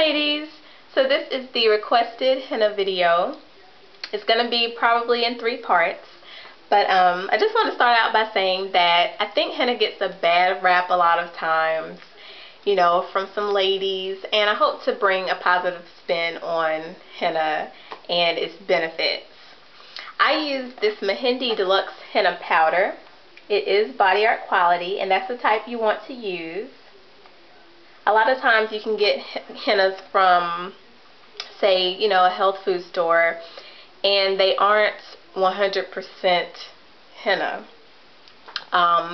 ladies, so this is the requested henna video. It's going to be probably in 3 parts, but I just want to start out by saying that I think henna gets a bad rap a lot of times, you know, from some ladies, and I hope to bring a positive spin on henna and its benefits. I use this Henna Deluxe Henna Powder. It is body art quality, and that's the type you want to use. A lot of times you can get hennas from, say, you know, a health food store, and they aren't 100% henna,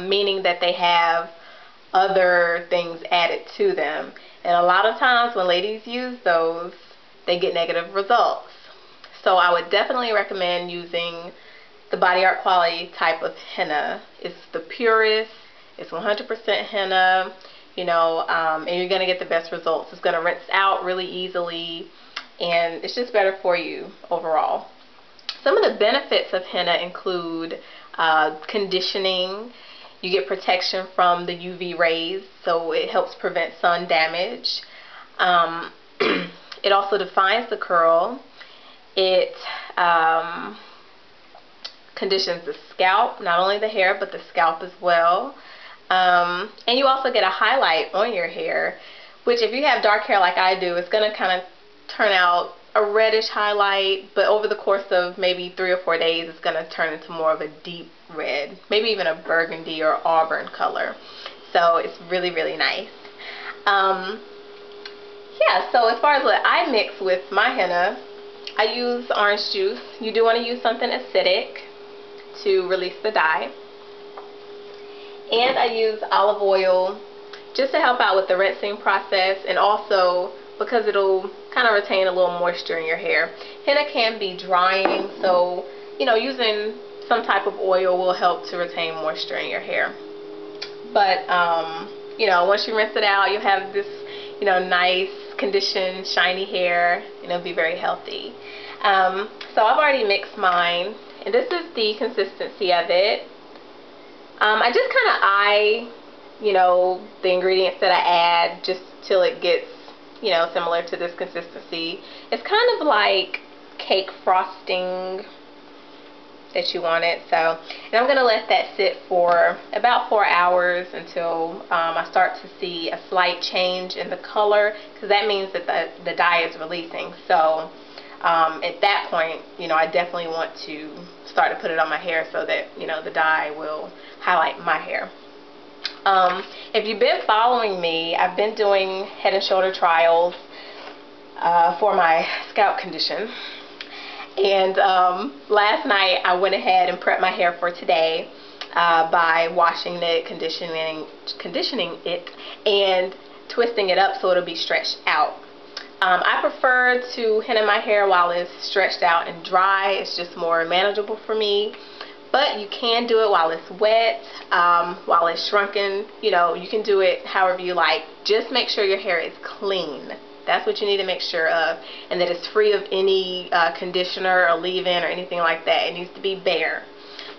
meaning that they have other things added to them. And a lot of times when ladies use those, they get negative results. So I would definitely recommend using the body art quality type of henna. It's the purest, it's 100% henna, you know, and you're going to get the best results. It's going to rinse out really easily, and it's just better for you overall. Some of the benefits of henna include conditioning. You get protection from the UV rays, so it helps prevent sun damage. It also defines the curl. It conditions the scalp, not only the hair, but the scalp as well. And you also get a highlight on your hair, which if you have dark hair like I do, it's going to kind of turn out a reddish highlight, but over the course of maybe 3 or 4 days, it's going to turn into more of a deep red, maybe even a burgundy or auburn color. So it's really, really nice. Yeah, so as far as what I mix with my henna, I use orange juice. You do want to use something acidic to release the dye. And I use olive oil just to help out with the rinsing process, and also because it'll kind of retain a little moisture in your hair. Henna can be drying, so you know, using some type of oil will help to retain moisture in your hair. But you know, once you rinse it out, you'll have this, you know, nice conditioned shiny hair, and it'll be very healthy. So I've already mixed mine, and this is the consistency of it. I just kind of eye, you know, the ingredients that I add just till it gets, you know, similar to this consistency. It's kind of like cake frosting that you want it. So, and I'm going to let that sit for about 4 hours until I start to see a slight change in the color, because that means that the dye is releasing. So at that point, you know, I definitely want to start to put it on my hair so that, you know, the dye will highlight my hair. If you've been following me, I've been doing head and shoulder trials for my scalp condition. And last night I went ahead and prepped my hair for today by washing it, conditioning it, and twisting it up so it'll be stretched out. I prefer to henna my hair while it's stretched out and dry. It's just more manageable for me. But you can do it while it's wet, while it's shrunken. You know, you can do it however you like. Just make sure your hair is clean. That's what you need to make sure of, and that it's free of any conditioner or leave-in or anything like that. It needs to be bare.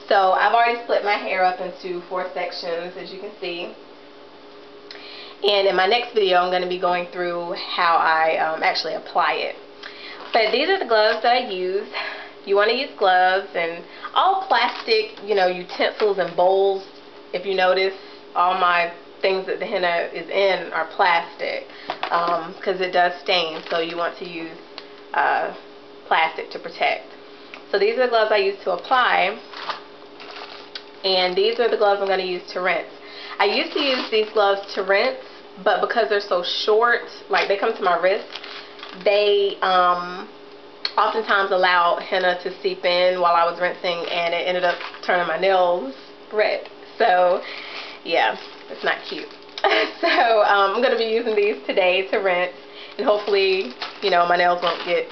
So I've already split my hair up into 4 sections, as you can see. And in my next video, I'm going to be going through how I actually apply it. But these are the gloves that I use. You want to use gloves, and all plastic, you know, utensils and bowls. If you notice, all my things that the henna is in are plastic, because it does stain, so you want to use plastic to protect. So these are the gloves I use to apply, and these are the gloves I'm going to use to rinse. I used to use these gloves to rinse, but because they're so short, like they come to my wrist, they oftentimes allow henna to seep in while I was rinsing, and it ended up turning my nails red. So yeah, it's not cute. So I'm going to be using these today to rinse, and hopefully, you know, my nails won't get,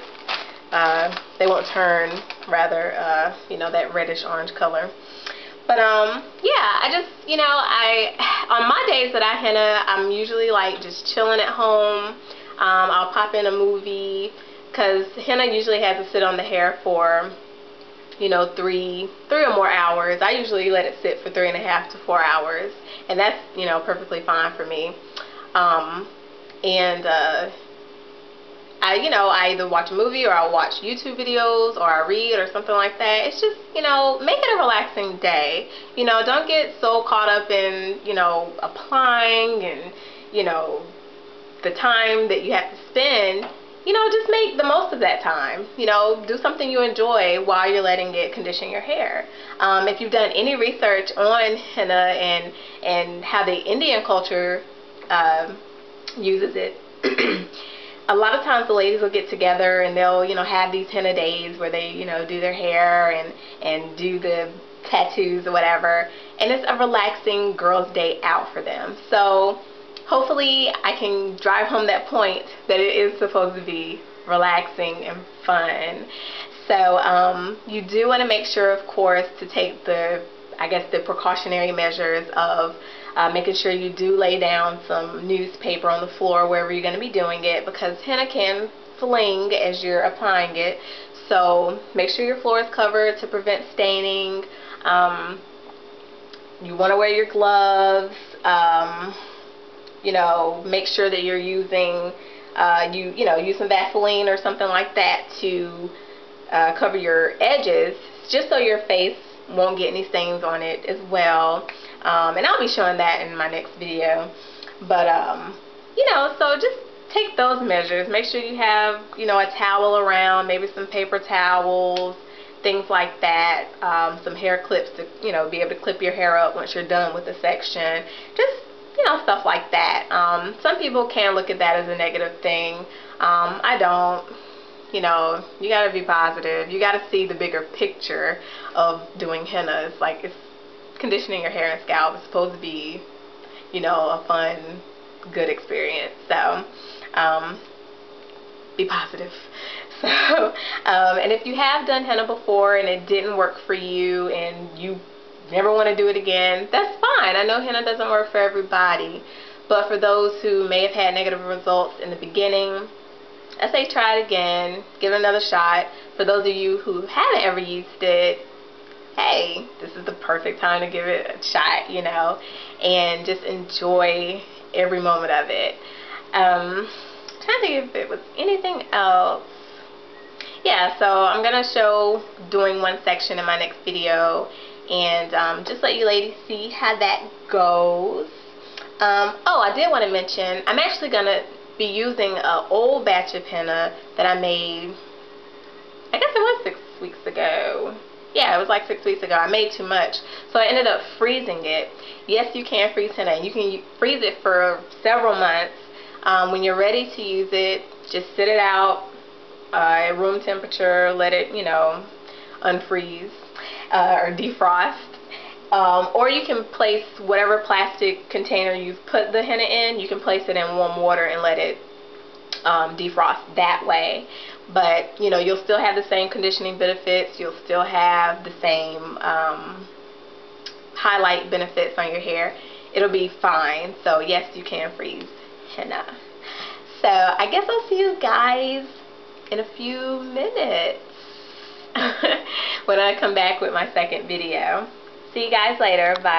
they won't turn, rather, you know, that reddish orange color. But yeah, I just, you know, on my days that I henna, I'm usually like just chilling at home. I'll pop in a movie, because henna usually has to sit on the hair for, you know, 3 or more hours. I usually let it sit for 3.5 to 4 hours, and that's, you know, perfectly fine for me. And I either watch a movie or I watch YouTube videos or I read or something like that. It's just, make it a relaxing day. Don't get so caught up in, applying and, the time that you have to spend. Just make the most of that time. Do something you enjoy while you're letting it condition your hair. If you've done any research on henna and how the Indian culture uses it, a lot of times the ladies will get together and they'll, have these henna days where they, do their hair and do the tattoos or whatever. And it's a relaxing girls' day out for them. So hopefully I can drive home that point that it is supposed to be relaxing and fun. So you do want to make sure, of course, to take the precautionary measures of making sure you do lay down some newspaper on the floor wherever you're going to be doing it, because henna can fling as you're applying it. So make sure your floor is covered to prevent staining. You want to wear your gloves. Make sure that you're using use some Vaseline or something like that to cover your edges, just so your face won't get any stains on it as well. And I'll be showing that in my next video. But so just take those measures. Make sure you have a towel around, maybe some paper towels, things like that. Some hair clips to be able to clip your hair up once you're done with the section. Just stuff like that. Some people can look at that as a negative thing. I don't. You gotta be positive. You gotta see the bigger picture of doing henna. It's like, it's conditioning your hair and scalp. It's supposed to be, a fun, good experience. So, be positive. So, and if you have done henna before and it didn't work for you and you never want to do it again, that's fine. I know henna doesn't work for everybody, but for those who may have had negative results in the beginning, I say try it again, give it another shot. For those of you who haven't ever used it, hey, this is the perfect time to give it a shot, and just enjoy every moment of it. I'm trying to think if it was anything else. Yeah, so I'm going to show doing one section in my next video, and just let you ladies see how that goes. Oh, I did want to mention, I'm actually going to be using an old batch of henna that I made, I guess it was 6 weeks ago. Yeah, it was like 6 weeks ago. I made too much, so I ended up freezing it. Yes, you can freeze henna, and you can freeze it for several months. When you're ready to use it, just sit it out at room temperature, let it, unfreeze or defrost. Or you can place whatever plastic container you've put the henna in, you can place it in warm water and let it defrost that way. But, you'll still have the same conditioning benefits, you'll still have the same highlight benefits on your hair. It'll be fine. So yes, you can freeze henna. So I guess I'll see you guys in a few minutes when I come back with my second video. See you guys later. Bye.